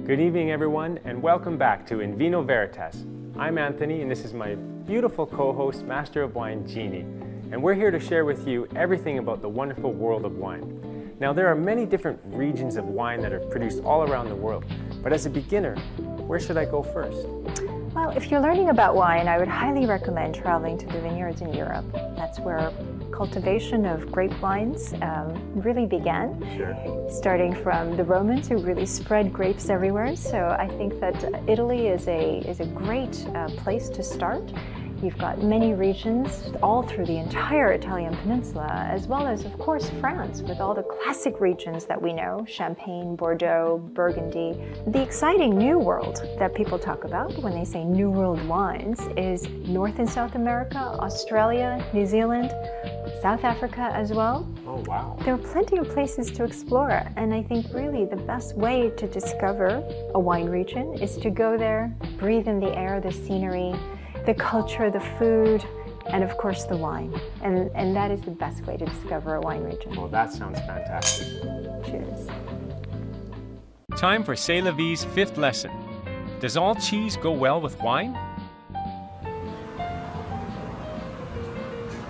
Good evening, everyone, and welcome back to Vino Veritas. I'm Anthony, and this is my beautiful co-host, Master of Wine, Jeannie, and we're here to share with you everything about the wonderful world of wine. Now, there are many different regions of wine that are produced all around the world, but as a beginner, where should I go first? Well, if you're learning about wine, I would highly recommend traveling to the vineyards in Europe. That's where cultivation of grape wines really began, starting from the Romans, who really spread grapes everywhere. So I think that Italy is a great place to start. You've got many regions all through the entire Italian peninsula, as well as, of course, France, with all the classic regions that we know, Champagne, Bordeaux, Burgundy. The exciting new world that people talk about when they say New World wines is North and South America, Australia, New Zealand, South Africa as well. Oh, wow. There are plenty of places to explore, and I think really the best way to discover a wine region is to go there, breathe in the air, the scenery, the culture, the food, and of course the wine. And that is the best way to discover a wine region. Well, that sounds fantastic. Cheers. Time for C'est La Vie's fifth lesson. Does all cheese go well with wine?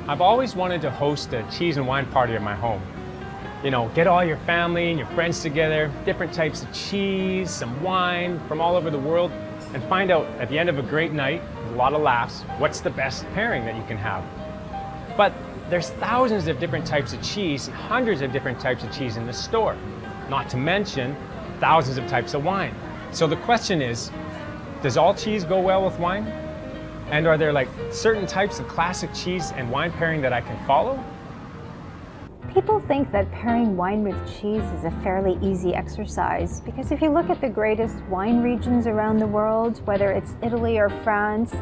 I've always wanted to host a cheese and wine party at my home. You know, get all your family and your friends together, different types of cheese, some wine from all over the world, and find out at the end of a great night, with a lot of laughs, what's the best pairing that you can have. But there's thousands of different types of cheese and hundreds of different types of cheese in the store, not to mention thousands of types of wine. So the question is, does all cheese go well with wine? And are there like certain types of classic cheese and wine pairing that I can follow? People think that pairing wine with cheese is a fairly easy exercise because if you look at the greatest wine regions around the world, whether it's Italy or France,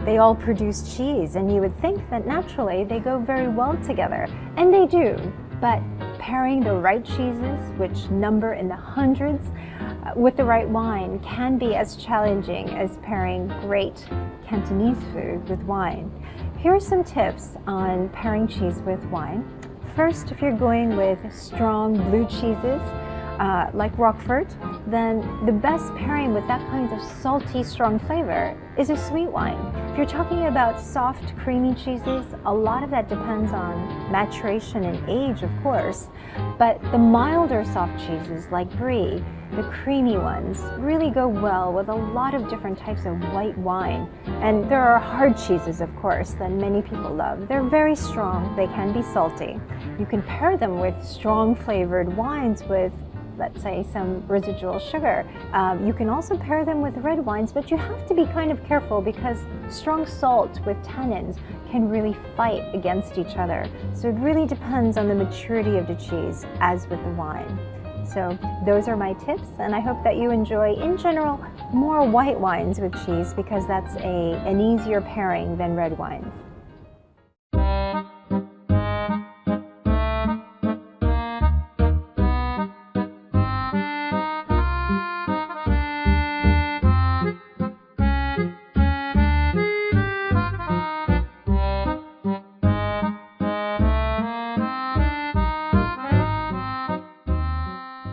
they all produce cheese, and you would think that naturally they go very well together. And they do, but pairing the right cheeses, which number in the hundreds, with the right wine can be as challenging as pairing great Cantonese food with wine. Here are some tips on pairing cheese with wine. First, if you're going with strong blue cheeses, like Roquefort, then the best pairing with that kind of salty, strong flavor is a sweet wine. If you're talking about soft, creamy cheeses, a lot of that depends on maturation and age, of course, but the milder soft cheeses like Brie, the creamy ones, really go well with a lot of different types of white wine. And there are hard cheeses, of course, that many people love. They're very strong, they can be salty. You can pair them with strong flavored wines with, let's say, some residual sugar. You can also pair them with red wines, but you have to be kind of careful because strong salt with tannins can really fight against each other. So it really depends on the maturity of the cheese, as with the wine. So those are my tips, and I hope that you enjoy, in general, more white wines with cheese because that's an easier pairing than red wines.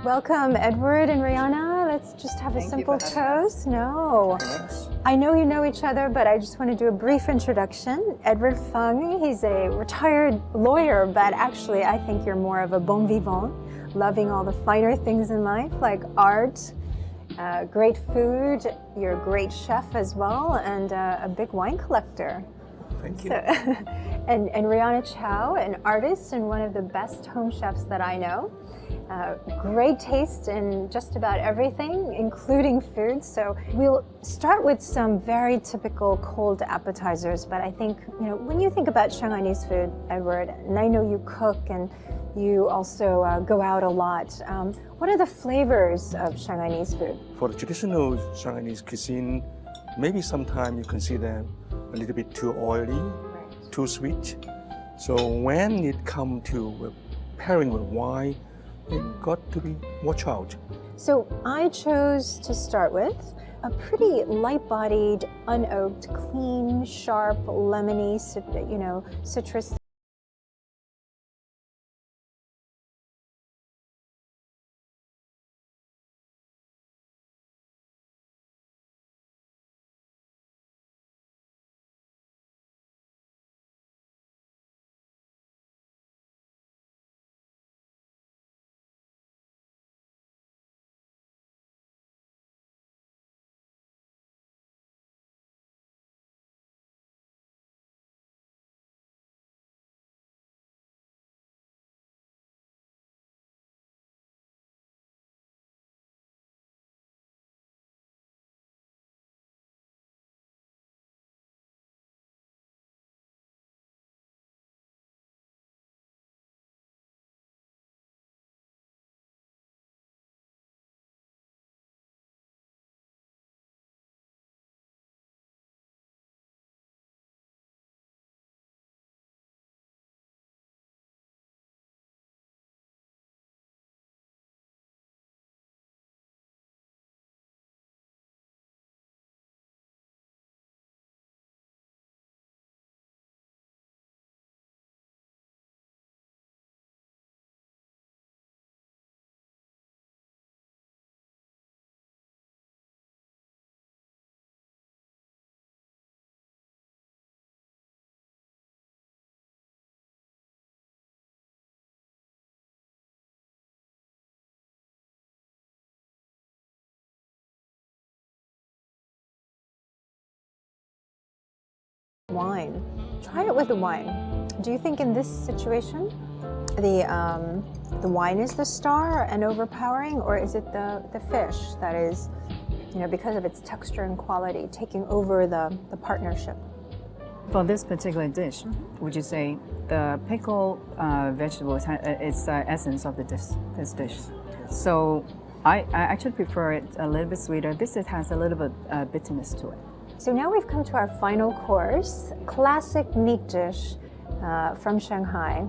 Welcome, Edward and Rihanna. Let's just have a simple toast. No. I know you know each other, but I just want to do a brief introduction. Edward Fung, he's a retired lawyer, but actually I think you're more of a bon vivant, loving all the finer things in life, like art, great food. You're a great chef as well, and a big wine collector. Thank you. So, and Rihanna Chow, an artist and one of the best home chefs that I know. Great taste in just about everything, including food. So we'll start with some very typical cold appetizers, but I think, when you think about Shanghainese food, Edward, and I know you cook and you also go out a lot, what are the flavors of Shanghainese food? For the traditional Shanghainese cuisine, maybe sometimes you consider a little bit too oily, too sweet. So when it comes to pairing with wine, you got to be watch out. So I chose to start with a pretty light-bodied, unoaked, clean, sharp, lemony, citrus wine. Try it with the wine. Do you think in this situation, the wine is the star and overpowering, or is it the fish that is, because of its texture and quality, taking over the partnership? For this particular dish, would you say the pickled vegetables is the essence of this dish? So I actually prefer it a little bit sweeter. This has a little bit bitterness to it. So now we've come to our final course, classic meat dish from Shanghai.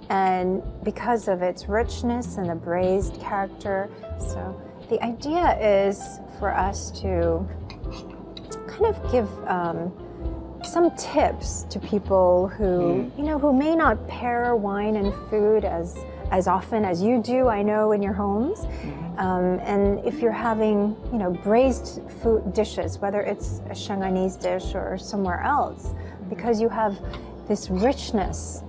And because of its richness and the braised character, so the idea is for us to kind of give some tips to people who, who may not pair wine and food as often as you do, I know, in your homes. And if you're having, braised food dishes, whether it's a Shanghainese dish or somewhere else, because you have this richness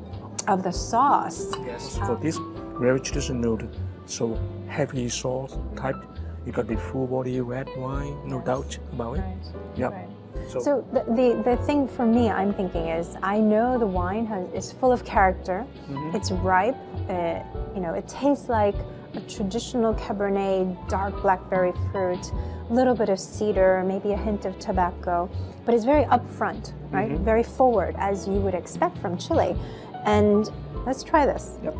of the sauce. Yes, for this very traditional, so heavy sauce type, you got the full body red wine, no doubt about it. Yeah. Right. So the thing for me, I'm thinking is, I know the wine is full of character. It's ripe. It tastes like a traditional Cabernet, dark blackberry fruit, a little bit of cedar, maybe a hint of tobacco, but it's very upfront, right? Very forward, as you would expect from Chile. And let's try this. Yep.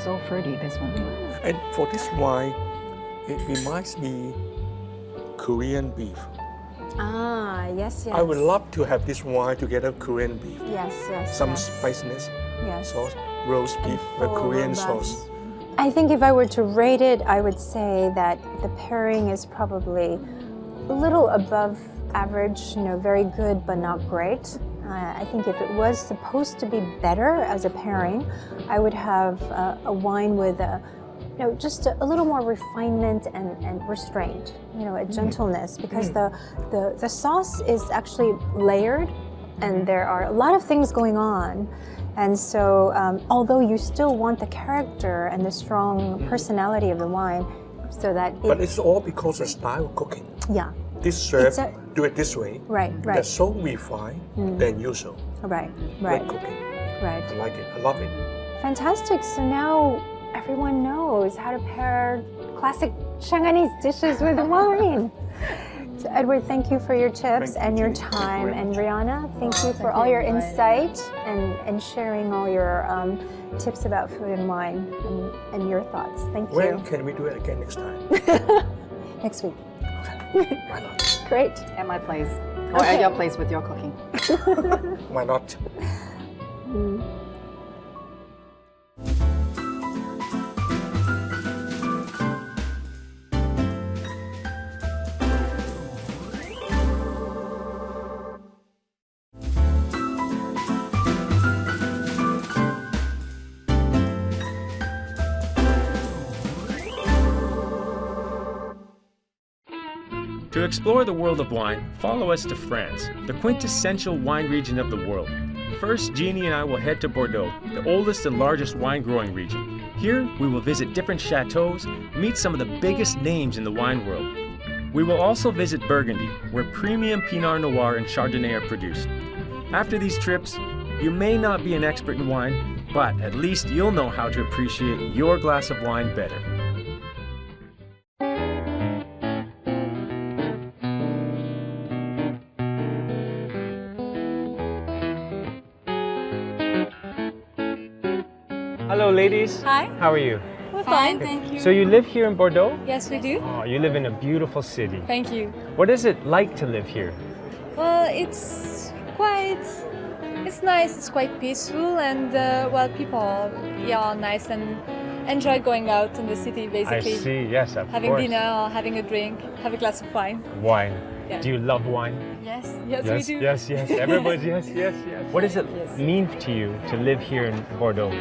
So fruity, this one. And for this wine, it reminds me Korean beef. Ah, yes. I would love to have this wine together with Korean beef. Yes. Some spiciness, sauce, roast beef, the full Korean robust. sauce. I think if I were to rate it, I would say that the pairing is probably a little above average, very good but not great. I think if it was supposed to be better as a pairing, I would have a wine with just a little more refinement and restraint, a gentleness, because the sauce is actually layered and there are a lot of things going on. And so, although you still want the character and the strong personality of the wine, so that But it's all because of style of cooking. Yeah. This chef do it this way. Right. That's so refined than usual. Right. Great cooking. Right. I like it. I love it. Fantastic. So now everyone knows how to pair classic Shanghainese dishes with wine. So Edward, thank you for your tips and your time. And Rihanna, thank you for all your insight and sharing all your tips about food and wine and your thoughts. Thank you. When can we do it again next time? Next week. Why not? Great. At my place. Or at your place with your cooking. Why not? To explore the world of wine, follow us to France, the quintessential wine region of the world. First, Jeannie and I will head to Bordeaux, the oldest and largest wine growing region. Here, we will visit different chateaux, meet some of the biggest names in the wine world. We will also visit Burgundy, where premium Pinot Noir and Chardonnay are produced. After these trips, you may not be an expert in wine, but at least you'll know how to appreciate your glass of wine better. Hello, ladies. Hi. How are you? We're fine, thank you. So you live here in Bordeaux? Yes, we do. Oh, you live in a beautiful city. Thank you. What is it like to live here? Well, it's nice, it's quite peaceful, and people are nice and enjoy going out in the city, basically. I see, yes, of Having course. dinner, having a drink, have a glass of wine. Wine. Yeah. Do you love wine? Yes, we do. Yes, everybody, yes. What does it mean to you to live here in Bordeaux?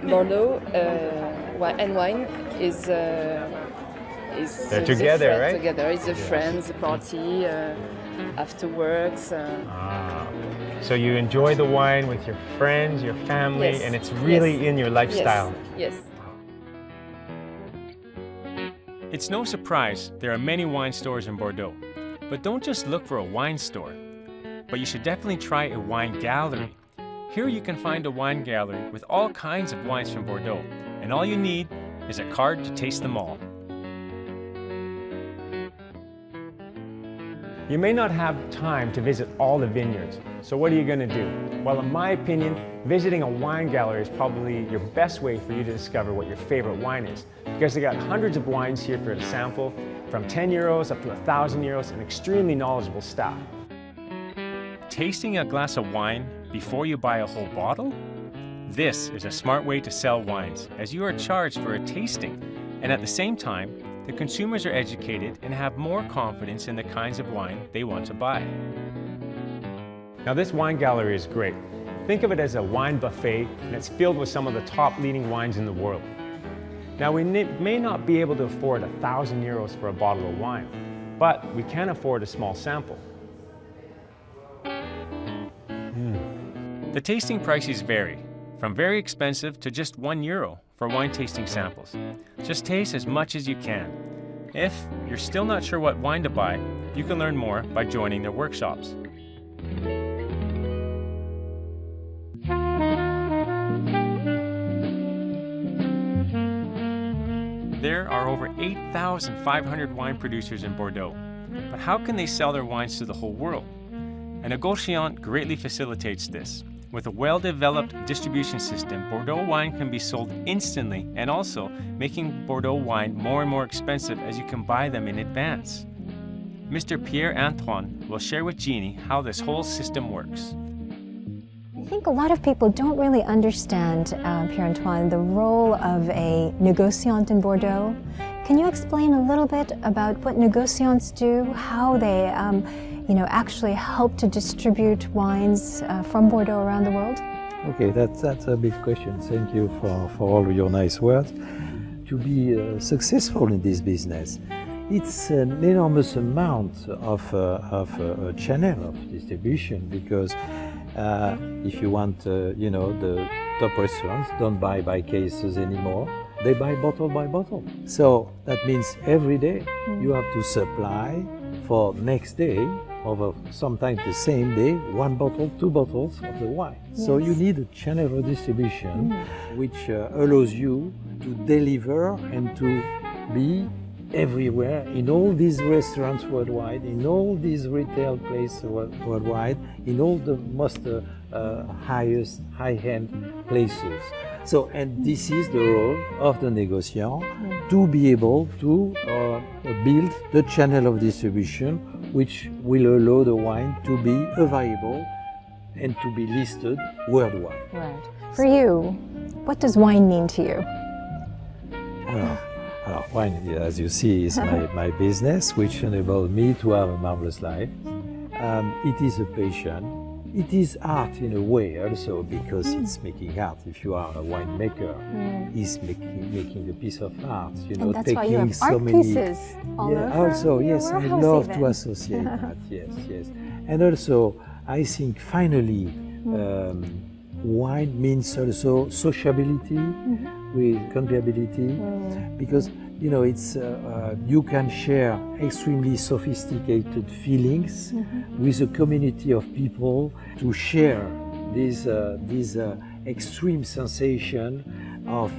Bordeaux and wine is They're together, right? Together, it's a friends party after works. So you enjoy the wine with your friends, your family, Yes. and it's really Yes. in your lifestyle. Yes. It's no surprise there are many wine stores in Bordeaux, but don't just look for a wine store, but you should definitely try a wine gallery. Here you can find a wine gallery with all kinds of wines from Bordeaux, and all you need is a card to taste them all. You may not have time to visit all the vineyards, so what are you going to do? Well, in my opinion, visiting a wine gallery is probably your best way for you to discover what your favorite wine is, because they got hundreds of wines here for you to sample, from 10 euros up to 1,000 euros, and extremely knowledgeable staff. Tasting a glass of wine before you buy a whole bottle? This is a smart way to sell wines, as you are charged for a tasting, and at the same time, the consumers are educated and have more confidence in the kinds of wine they want to buy. Now this wine gallery is great. Think of it as a wine buffet, and it's filled with some of the top leading wines in the world. Now we may not be able to afford 1,000 euros for a bottle of wine, but we can afford a small sample. The tasting prices vary, from very expensive to just €1 for wine tasting samples. Just taste as much as you can. If you're still not sure what wine to buy, you can learn more by joining their workshops. There are over 8,500 wine producers in Bordeaux, but how can they sell their wines to the whole world? A negociant greatly facilitates this. With a well-developed distribution system, Bordeaux wine can be sold instantly, and also making Bordeaux wine more and more expensive as you can buy them in advance. Mr. Pierre-Antoine will share with Jeannie how this whole system works. I think a lot of people don't really understand, Pierre-Antoine, the role of a negociant in Bordeaux. Can you explain a little bit about what negociants do, how they actually help to distribute wines from Bordeaux around the world? Okay, that's a big question. Thank you for all your nice words. To be successful in this business, it's an enormous amount of a channel of distribution, because if you want, the top restaurants don't buy by cases anymore. They buy bottle by bottle. So that means every day you have to supply for next day, over sometimes the same day, 1 bottle, 2 bottles of the wine. Yes. So you need a channel of distribution which allows you to deliver and to be everywhere, in all these restaurants worldwide, in all these retail places worldwide, in all the most highest high-end places. So, and this is the role of the negociant, to be able to build the channel of distribution which will allow the wine to be available and to be listed worldwide. Right. For you, what does wine mean to you? Wine, as you see, is my business, which enables me to have a marvelous life. It is a passion. It is art in a way also, because it's making art. If you are a winemaker, it's making a piece of art. And that's taking why you have so art many pieces all over also, yes, your I warehouse love even. to associate that. Yes. And also, I think finally, wine means also sociability with conviviality, because it's you can share extremely sophisticated feelings with a community of people to share this extreme sensation of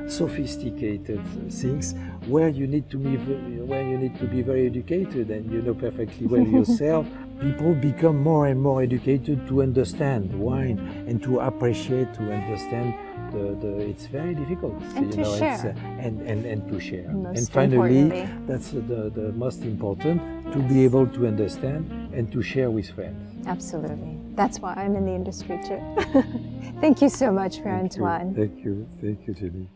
sophisticated things, where you need to be very educated, and you know perfectly well yourself. People become more and more educated to understand wine and to appreciate, to understand it's very difficult, and to share. And to share. Most and finally, importantly, that's the most important, to be able to understand and to share with friends. Absolutely. That's why I'm in the industry too. Thank you so much, Pierre-Antoine. Thank you, Jenny.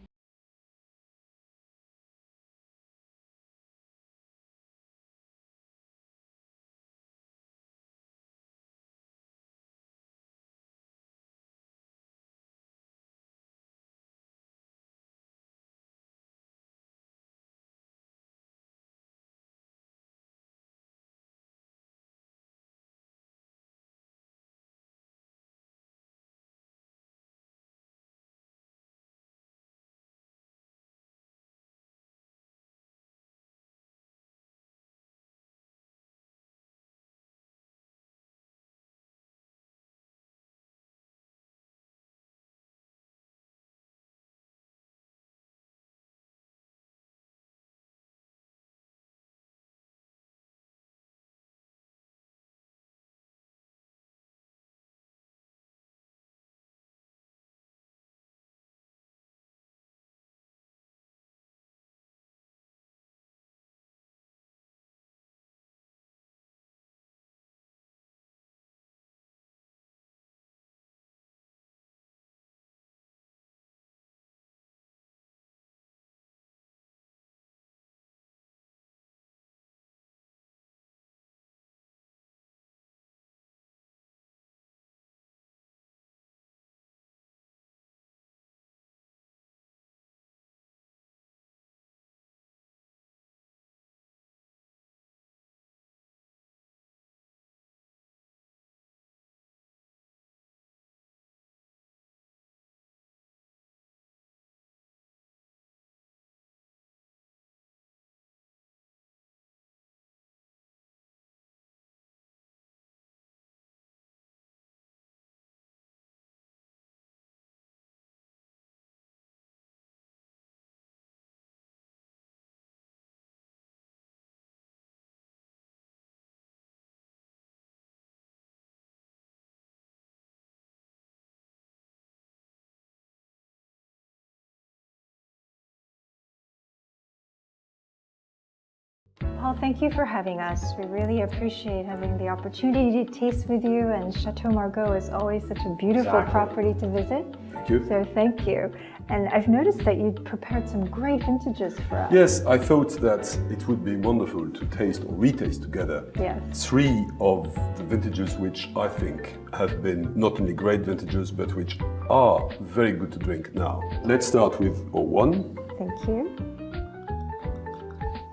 Paul, thank you for having us. We really appreciate having the opportunity to taste with you, and Chateau Margaux is always such a beautiful property to visit. Thank you. So thank you. And I've noticed that you prepared some great vintages for us. Yes, I thought that it would be wonderful to taste or retaste together Yes. 3 of the vintages which I think have been not only great vintages but which are very good to drink now. Let's start with 01. Thank you.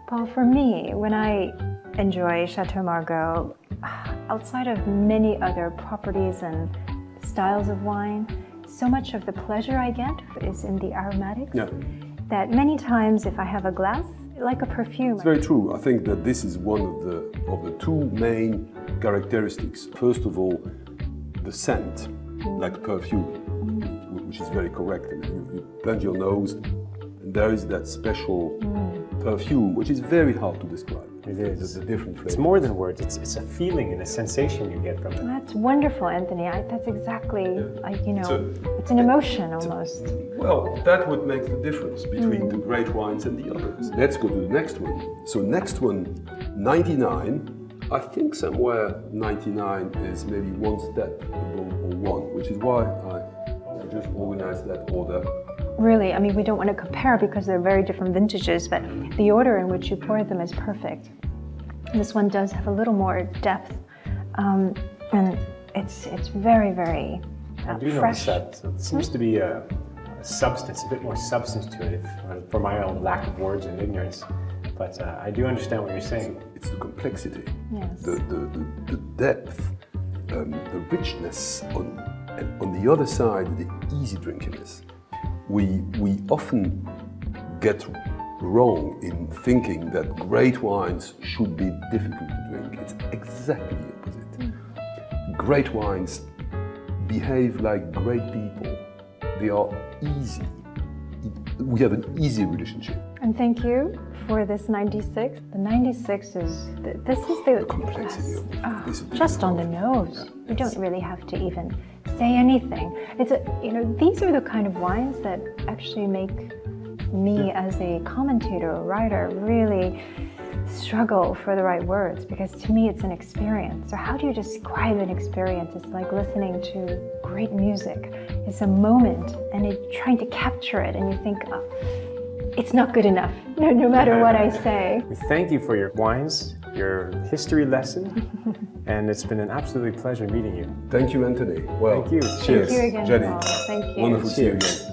Paul, for me, when I enjoy Chateau Margaux, outside of many other properties and styles of wine, so much of the pleasure I get is in the aromatics. Yeah. That many times if I have a glass, like a perfume. It's very true. I think that this is one of the 2 main characteristics. First of all, the scent, like perfume, which is very correct. I mean, you blend your nose, and there is that special perfume, which is very hard to describe. It is. The different flavors. It's more than words. It's a feeling and a sensation you get from it. That's wonderful, Anthony. That's exactly, So- it's an emotion almost. Well, that would make the difference between the great wines and the others. Let's go to the next one. So next one, 99. I think somewhere 99 is maybe 1 step above 01, which is why I just organized that order. Really, I mean, we don't want to compare because they're very different vintages, but the order in which you pour them is perfect. This one does have a little more depth, and it's very, very I do fresh. notice that. It seems to be a substance, a bit more substance to it, for my own lack of words and ignorance. But I do understand what you're saying. It's the complexity, Yes. the depth, the richness, and on the other side, the easy drinkiness. We often get wrong in thinking that great wines should be difficult to drink. It's exactly the opposite. Great wines behave like great people. They are easy. We have an easy relationship. And thank you for this 96. The 96 is, this is the complexity of yes. this is Just on the nose. You don't really have to even say anything. It's these are the kind of wines that actually make me as a commentator or writer really struggle for the right words, because to me it's an experience. So how do you describe an experience? It's like listening to great music. It's a moment, and you're trying to capture it, and you think, oh, it's not good enough, no matter what I say. We thank you for your wines, your history lesson, and it's been an absolute pleasure meeting you. Thank you, Anthony. Well, Thank you. Cheers. Thank you again, Jenny. Paul. Thank you. Wonderful to see you Cheers. again.